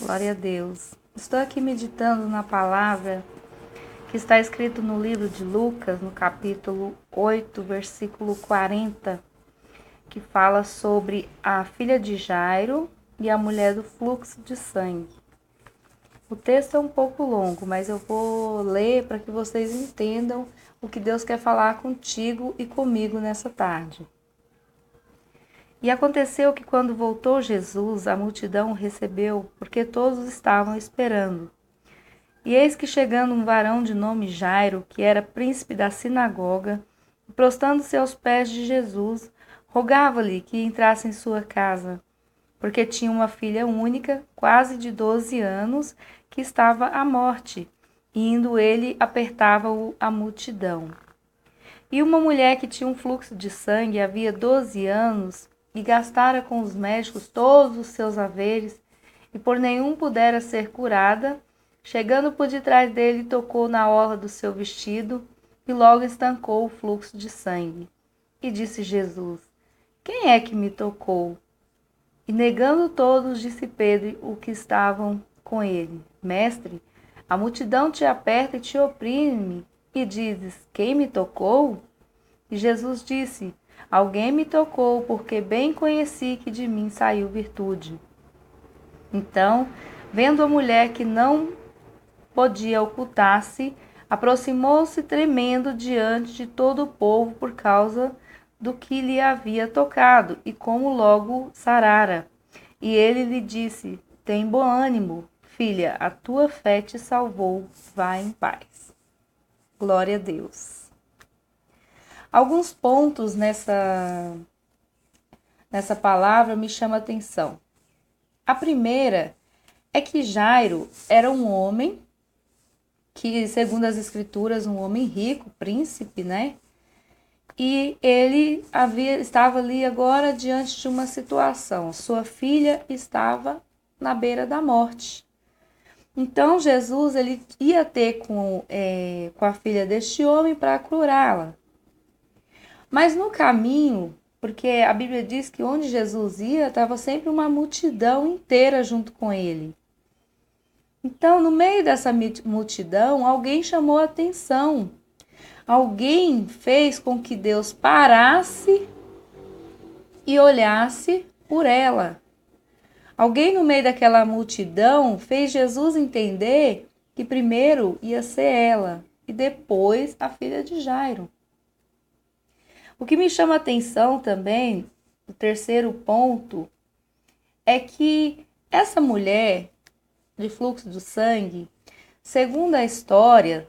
Glória a Deus. Estou aqui meditando na palavra que está escrito no livro de Lucas, no capítulo 8, versículo 40, que fala sobre a filha de Jairo e a mulher do fluxo de sangue. O texto é um pouco longo, mas eu vou ler para que vocês entendam o que Deus quer falar contigo e comigo nessa tarde. E aconteceu que quando voltou Jesus, a multidão o recebeu, porque todos estavam esperando. E eis que chegando um varão de nome Jairo, que era príncipe da sinagoga, prostando-se aos pés de Jesus, rogava-lhe que entrasse em sua casa, porque tinha uma filha única, quase de 12 anos, que estava à morte, e indo ele apertava-o a multidão. E uma mulher que tinha um fluxo de sangue havia 12 anos, e gastara com os médicos todos os seus haveres, e por nenhum pudera ser curada, chegando por detrás dele, tocou na orla do seu vestido, e logo estancou o fluxo de sangue. E disse Jesus: Quem é que me tocou? E negando todos, disse Pedro o que estavam com ele: Mestre, a multidão te aperta e te oprime, e dizes: Quem me tocou? E Jesus disse: Alguém me tocou, porque bem conheci que de mim saiu virtude. Então, vendo a mulher que não podia ocultar-se, aproximou-se tremendo diante de todo o povo por causa do que lhe havia tocado, e como logo sarara. E ele lhe disse: Tem bom ânimo, filha, a tua fé te salvou, vá em paz. Glória a Deus. Alguns pontos nessa palavra me chamam a atenção. A primeira é que Jairo era um homem que, segundo as escrituras, um homem rico, príncipe, né? E ele estava ali agora diante de uma situação. Sua filha estava na beira da morte. Então, Jesus ele ia ter com a filha deste homem para curá-la. Mas no caminho, porque a Bíblia diz que onde Jesus ia, estava sempre uma multidão inteira junto com ele. Então, no meio dessa multidão, alguém chamou a atenção. Alguém fez com que Deus parasse e olhasse por ela. Alguém no meio daquela multidão fez Jesus entender que primeiro ia ser ela e depois a filha de Jairo. O que me chama a atenção também, o terceiro ponto, é que essa mulher de fluxo de sangue, segundo a história,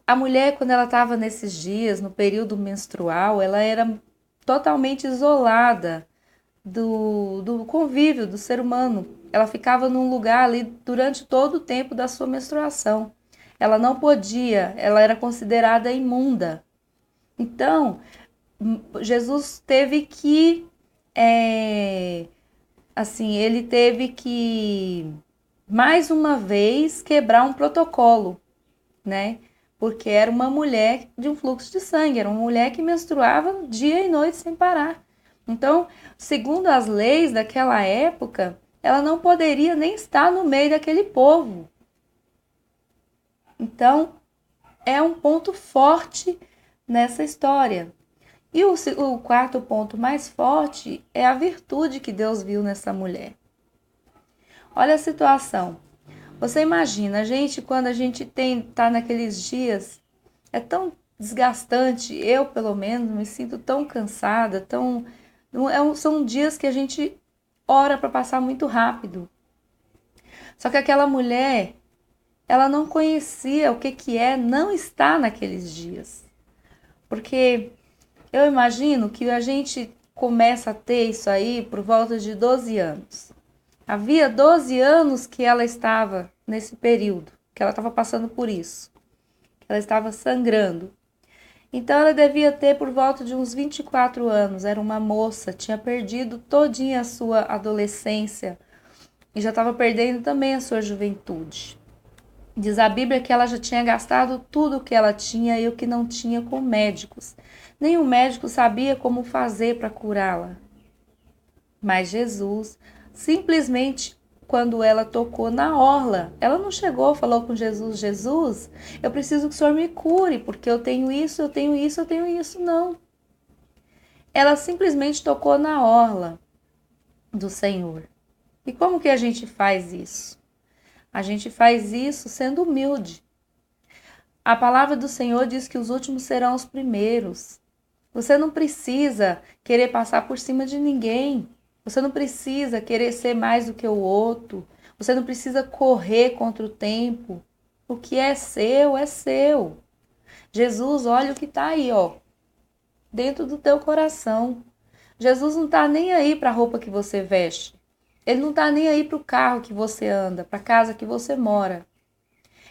a mulher, quando ela estava nesses dias, no período menstrual, ela era totalmente isolada do convívio do ser humano. Ela ficava num lugar ali durante todo o tempo da sua menstruação. Ela não podia, ela era considerada imunda. Então, Jesus teve que, ele teve que, mais uma vez, quebrar um protocolo, né? Porque era uma mulher de um fluxo de sangue, era uma mulher que menstruava dia e noite sem parar. Então, segundo as leis daquela época, ela não poderia nem estar no meio daquele povo. Então, é um ponto forte nessa história. E o quarto ponto mais forte é a virtude que Deus viu nessa mulher. Olha a situação. Você imagina, quando a gente tá naqueles dias, é tão desgastante, eu pelo menos me sinto tão cansada, são dias que a gente ora para passar muito rápido. Só que aquela mulher, ela não conhecia o que é não estar naqueles dias. Porque eu imagino que a gente começa a ter isso aí por volta de 12 anos. Havia 12 anos que ela estava nesse período, que ela estava passando por isso. Ela estava sangrando. Então ela devia ter por volta de uns 24 anos. Era uma moça, tinha perdido todinha a sua adolescência e já estava perdendo também a sua juventude. Diz a Bíblia que ela já tinha gastado tudo o que ela tinha e o que não tinha com médicos. Nenhum médico sabia como fazer para curá-la. Mas Jesus simplesmente quando ela tocou na orla. Ela não chegou, falou com Jesus, Jesus, eu preciso que o Senhor me cure, porque eu tenho isso, eu tenho isso, eu tenho isso. Não. Ela simplesmente tocou na orla do Senhor. E como que a gente faz isso? A gente faz isso sendo humilde. A palavra do Senhor diz que os últimos serão os primeiros. Você não precisa querer passar por cima de ninguém. Você não precisa querer ser mais do que o outro. Você não precisa correr contra o tempo. O que é seu, é seu. Jesus, olha o que está aí, ó, dentro do teu coração. Jesus não está nem aí para a roupa que você veste. Ele não está nem aí para o carro que você anda, para a casa que você mora.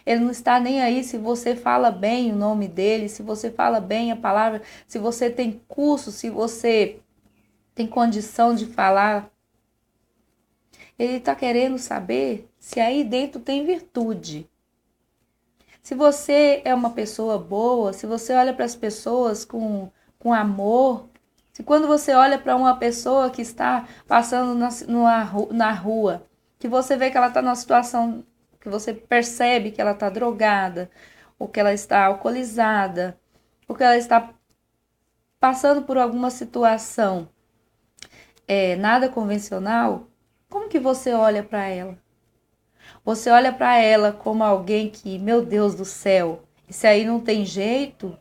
Ele não está nem aí se você fala bem o nome dele, se você fala bem a palavra, se você tem curso, se você tem condição de falar. Ele está querendo saber se aí dentro tem virtude. Se você é uma pessoa boa, se você olha para as pessoas com amor, se quando você olha para uma pessoa que está passando na rua, que você vê que ela está numa situação, que você percebe que ela está drogada, ou que ela está alcoolizada, ou que ela está passando por alguma situação nada convencional, como que você olha para ela? Você olha para ela como alguém que, meu Deus do céu, esse aí não tem jeito?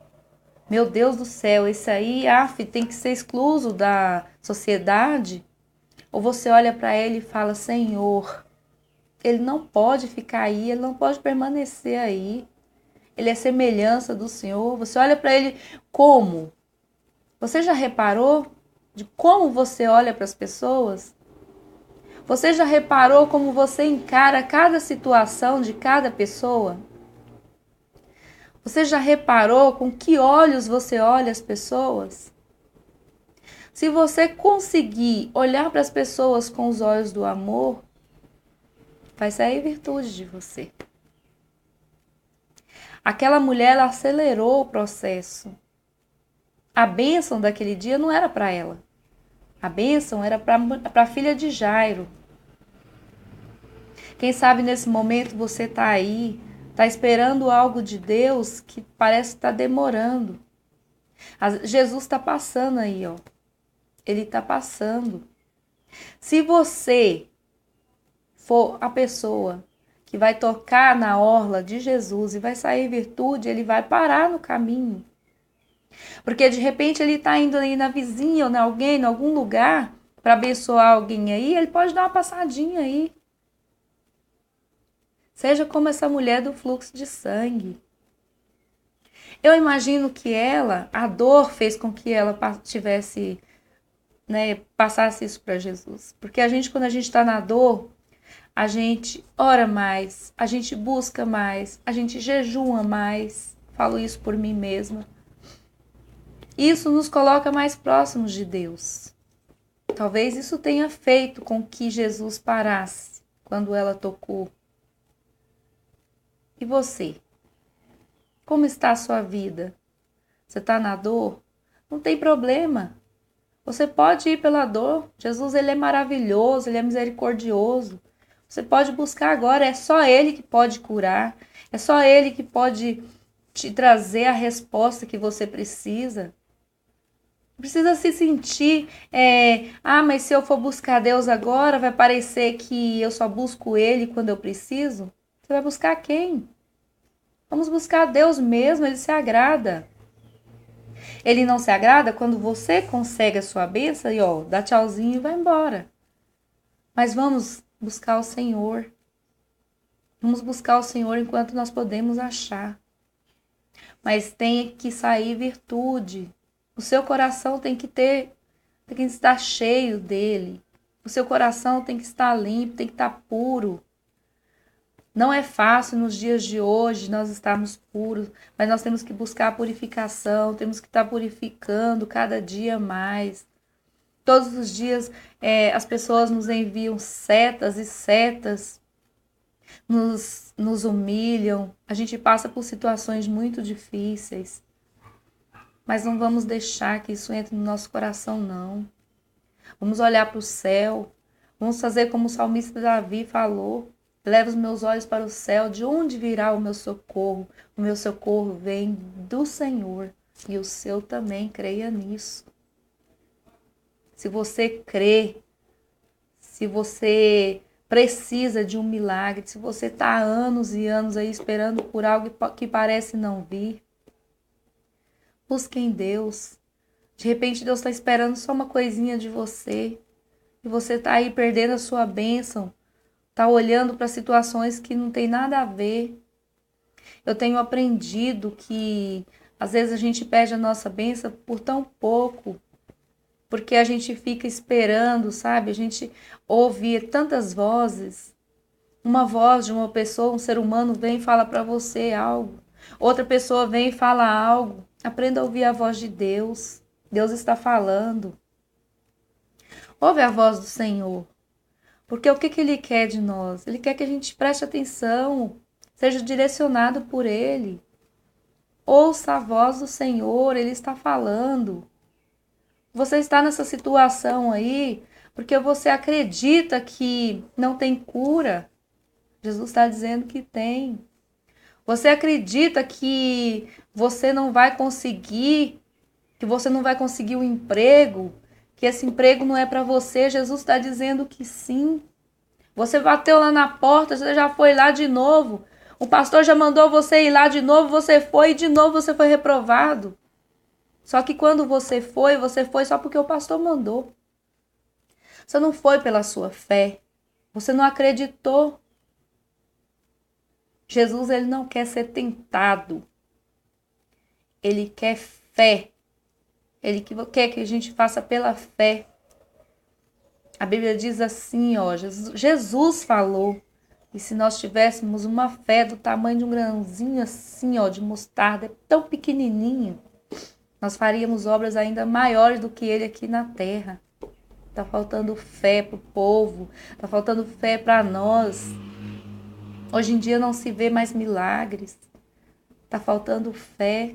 Meu Deus do céu, esse aí, tem que ser excluso da sociedade? Ou você olha para ele e fala, Senhor, ele não pode ficar aí, ele não pode permanecer aí. Ele é semelhança do Senhor. Você olha para ele como? Você já reparou de como você olha para as pessoas? Você já reparou como você encara cada situação de cada pessoa? Você já reparou com que olhos você olha as pessoas? Se você conseguir olhar para as pessoas com os olhos do amor, vai sair virtude de você. Aquela mulher, ela acelerou o processo. A bênção daquele dia não era para ela. A bênção era para a filha de Jairo. Quem sabe nesse momento você está aí, está esperando algo de Deus que parece estar demorando. Jesus está passando aí, ó. Ele está passando. Se você for a pessoa que vai tocar na orla de Jesus e vai sair virtude, ele vai parar no caminho. Porque de repente ele está indo aí na vizinha ou em alguém, em algum lugar, para abençoar alguém aí, ele pode dar uma passadinha aí. Seja como essa mulher do fluxo de sangue. Eu imagino que a dor fez com que ela tivesse, passasse isso para Jesus. Porque quando a gente está na dor, a gente ora mais, a gente busca mais, a gente jejua mais. Falo isso por mim mesma. Isso nos coloca mais próximos de Deus. Talvez isso tenha feito com que Jesus parasse quando ela tocou. E você? Como está a sua vida? Você está na dor? Não tem problema. Você pode ir pela dor. Jesus, ele é maravilhoso, ele é misericordioso. Você pode buscar agora, é só ele que pode curar. É só ele que pode te trazer a resposta que você precisa. Não precisa se sentir, mas se eu for buscar Deus agora, vai parecer que eu só busco ele quando eu preciso. Você vai buscar quem? Vamos buscar Deus mesmo, ele se agrada. Ele não se agrada quando você consegue a sua bênção e dá tchauzinho e vai embora. Mas vamos buscar o Senhor. Vamos buscar o Senhor enquanto nós podemos achar. Mas tem que sair virtude. O seu coração tem que estar cheio dele. O seu coração tem que estar limpo, tem que estar puro. Não é fácil nos dias de hoje nós estarmos puros, mas nós temos que buscar a purificação, temos que estar purificando cada dia mais. Todos os dias as pessoas nos enviam setas e setas, nos humilham, a gente passa por situações muito difíceis, mas não vamos deixar que isso entre no nosso coração, não. Vamos olhar para o céu, Vamos fazer como o salmista Davi falou. Leva os meus olhos para o céu, de onde virá o meu socorro? O meu socorro vem do Senhor, e o seu também, creia nisso. Se você crê, se você precisa de um milagre, se você está há anos e anos aí esperando por algo que parece não vir, busque em Deus. De repente Deus está esperando só uma coisinha de você, e você está aí perdendo a sua bênção, está olhando para situações que não tem nada a ver. Eu tenho aprendido que às vezes a gente perde a nossa bênção por tão pouco, porque a gente fica esperando, sabe? A gente ouve tantas vozes. Uma voz de uma pessoa, um ser humano vem e fala para você algo. Outra pessoa vem e fala algo. Aprenda a ouvir a voz de Deus. Deus está falando. Ouve a voz do Senhor. Porque o que Ele quer de nós? Ele quer que a gente preste atenção, seja direcionado por Ele. Ouça a voz do Senhor, Ele está falando. Você está nessa situação aí porque você acredita que não tem cura. Jesus está dizendo que tem. Você acredita que você não vai conseguir, o emprego, que esse emprego não é para você. Jesus está dizendo que sim. Você bateu lá na porta, você já foi lá de novo. O pastor já mandou você ir lá de novo, você foi e de novo você foi reprovado. Só que quando você foi só porque o pastor mandou. Você não foi pela sua fé. Você não acreditou. Jesus, ele não quer ser tentado. Ele quer fé. Ele quer que a gente faça pela fé. A Bíblia diz assim, ó, Jesus falou, e se nós tivéssemos uma fé do tamanho de um grãozinho assim, ó, de mostarda, tão pequenininho, nós faríamos obras ainda maiores do que ele aqui na terra. Tá faltando fé pro povo, tá faltando fé para nós. Hoje em dia não se vê mais milagres. Tá faltando fé.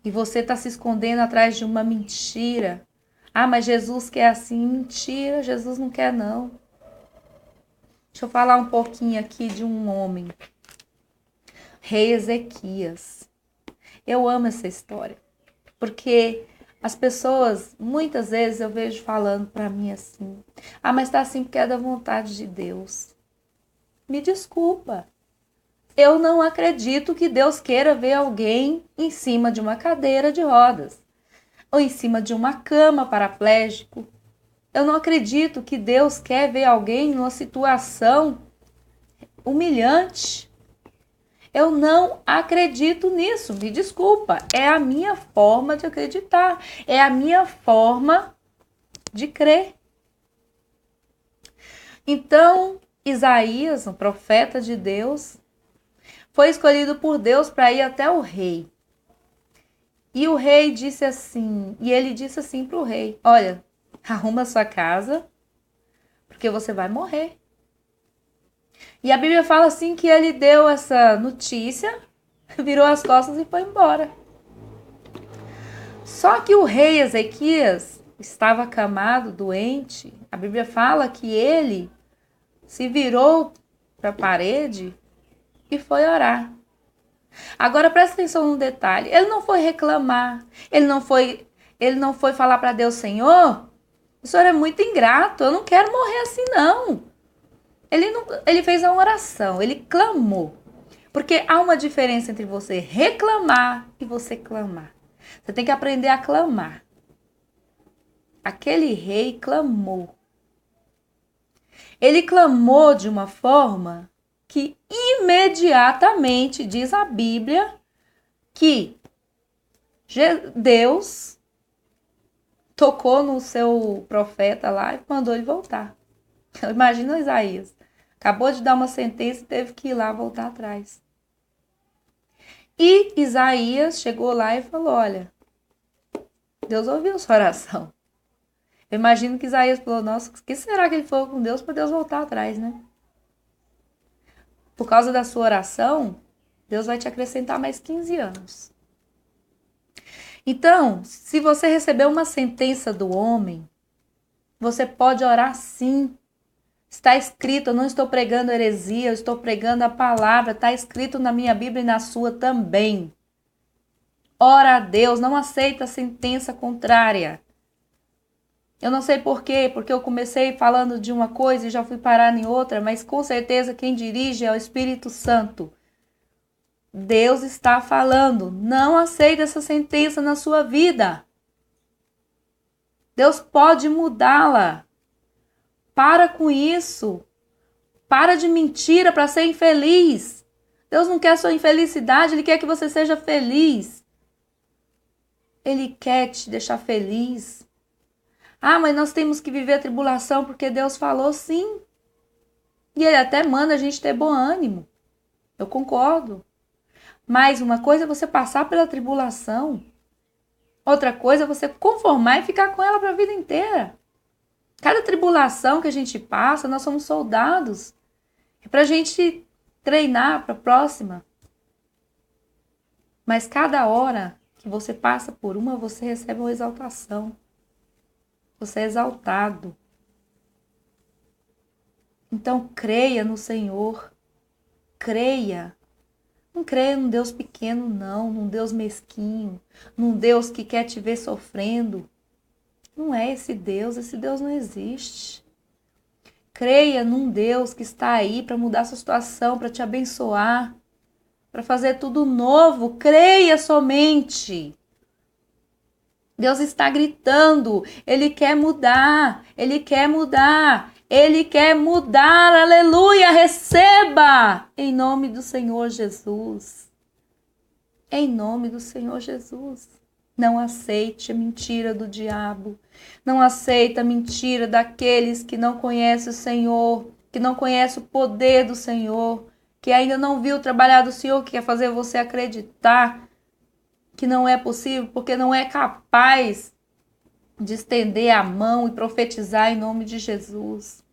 E você tá se escondendo atrás de uma mentira. Ah, mas Jesus quer assim. Mentira, Jesus não quer não. Deixa eu falar um pouquinho aqui de um homem. Rei Ezequias. Eu amo essa história. Porque as pessoas, muitas vezes eu vejo falando para mim assim. Ah, mas tá assim porque é da vontade de Deus. Me desculpa. Eu não acredito que Deus queira ver alguém em cima de uma cadeira de rodas. Ou em cima de uma cama paraplégico. Eu não acredito que Deus quer ver alguém numa situação humilhante. Eu não acredito nisso, me desculpa. É a minha forma de acreditar. É a minha forma de crer. Então, Isaías, um profeta de Deus, foi escolhido por Deus para ir até o rei. E o rei disse assim, e ele disse assim para o rei, olha, arruma sua casa, porque você vai morrer. E a Bíblia fala assim que ele deu essa notícia, virou as costas e foi embora. Só que o rei Ezequias estava acamado, doente. A Bíblia fala que ele se virou para a parede e foi orar. Agora presta atenção no detalhe. Ele não foi reclamar. Ele não foi falar para Deus, Senhor, o Senhor é muito ingrato, eu não quero morrer assim não. Ele fez uma oração, ele clamou. Porque há uma diferença entre você reclamar e você clamar. Você tem que aprender a clamar. Aquele rei clamou. Ele clamou de uma forma que imediatamente diz a Bíblia que Deus tocou no seu profeta lá e mandou ele voltar. Imagina Isaías. Acabou de dar uma sentença e teve que ir lá voltar atrás. E Isaías chegou lá e falou, olha, Deus ouviu sua oração. Eu imagino que Isaías falou, nossa, o que será que ele falou com Deus para Deus voltar atrás, né? Por causa da sua oração, Deus vai te acrescentar mais 15 anos. Então, se você receber uma sentença do homem, você pode orar sim. Está escrito, eu não estou pregando heresia, eu estou pregando a palavra, está escrito na minha Bíblia e na sua também. Ora a Deus, não aceita sentença contrária. Eu não sei por quê, porque eu comecei falando de uma coisa e já fui parar em outra, mas com certeza quem dirige é o Espírito Santo. Deus está falando, não aceita essa sentença na sua vida. Deus pode mudá-la. Para com isso. Para de mentira para ser infeliz. Deus não quer sua infelicidade, Ele quer que você seja feliz. Ele quer te deixar feliz. Ah, mas nós temos que viver a tribulação porque Deus falou sim. E Ele até manda a gente ter bom ânimo. Eu concordo. Mas uma coisa é você passar pela tribulação. Outra coisa é você conformar e ficar com ela para a vida inteira. Cada tribulação que a gente passa, nós somos soldados. É para a gente treinar para a próxima. Mas cada hora que você passa por uma, você recebe uma exaltação. Você é exaltado. Então creia no Senhor. Creia. Não creia num Deus pequeno, não. Num Deus mesquinho. Num Deus que quer te ver sofrendo. Não é esse Deus não existe. Creia num Deus que está aí para mudar sua situação, para te abençoar, para fazer tudo novo. Creia somente. Deus está gritando, Ele quer mudar, Ele quer mudar, Ele quer mudar, aleluia, receba, em nome do Senhor Jesus, em nome do Senhor Jesus. Não aceite a mentira do diabo, não aceite a mentira daqueles que não conhecem o Senhor, que não conhecem o poder do Senhor, que ainda não viu o trabalhar do Senhor, que quer fazer você acreditar que não é possível, porque não é capaz de estender a mão e profetizar em nome de Jesus.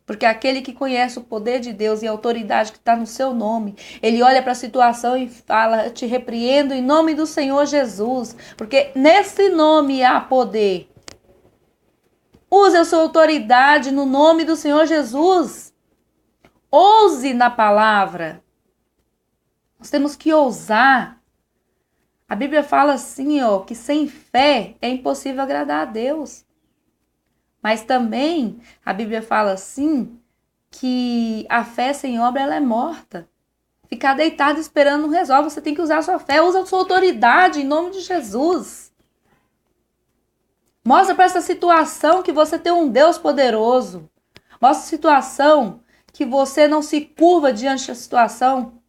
Porque aquele que conhece o poder de Deus e a autoridade que está no seu nome, ele olha para a situação e fala, te repreendo em nome do Senhor Jesus, porque nesse nome há poder. Use a sua autoridade no nome do Senhor Jesus. Ouse na palavra. Nós temos que ousar. A Bíblia fala assim, que sem fé é impossível agradar a Deus. Mas também a Bíblia fala assim, que a fé sem obra ela é morta. Ficar deitado esperando não resolve. Você tem que usar a sua fé. Usa a sua autoridade em nome de Jesus. Mostra para essa situação que você tem um Deus poderoso. Mostra a situação que você não se curva diante da situação.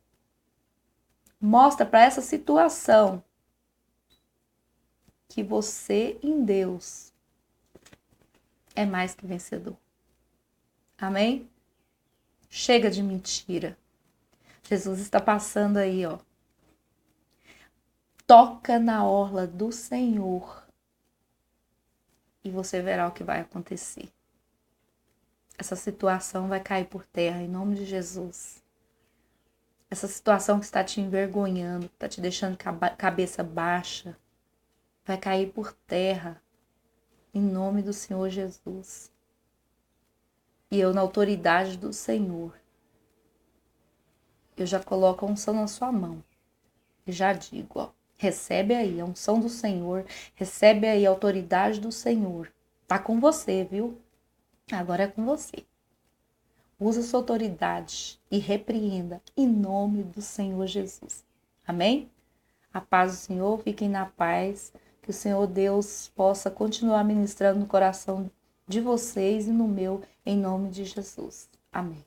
Mostra para essa situação que você em Deus é mais que vencedor. Amém? Chega de mentira. Jesus está passando aí, Toca na orla do Senhor e você verá o que vai acontecer. Essa situação vai cair por terra em nome de Jesus. Essa situação que está te envergonhando, que está te deixando cabeça baixa, vai cair por terra em nome do Senhor Jesus. E eu, na autoridade do Senhor, eu já coloco a unção na sua mão. E já digo, recebe aí a unção do Senhor, recebe aí a autoridade do Senhor. Tá com você, viu? Agora é com você. Usa sua autoridade e repreenda em nome do Senhor Jesus. Amém? A paz do Senhor, fiquem na paz. Que o Senhor Deus possa continuar ministrando no coração de vocês e no meu, em nome de Jesus. Amém.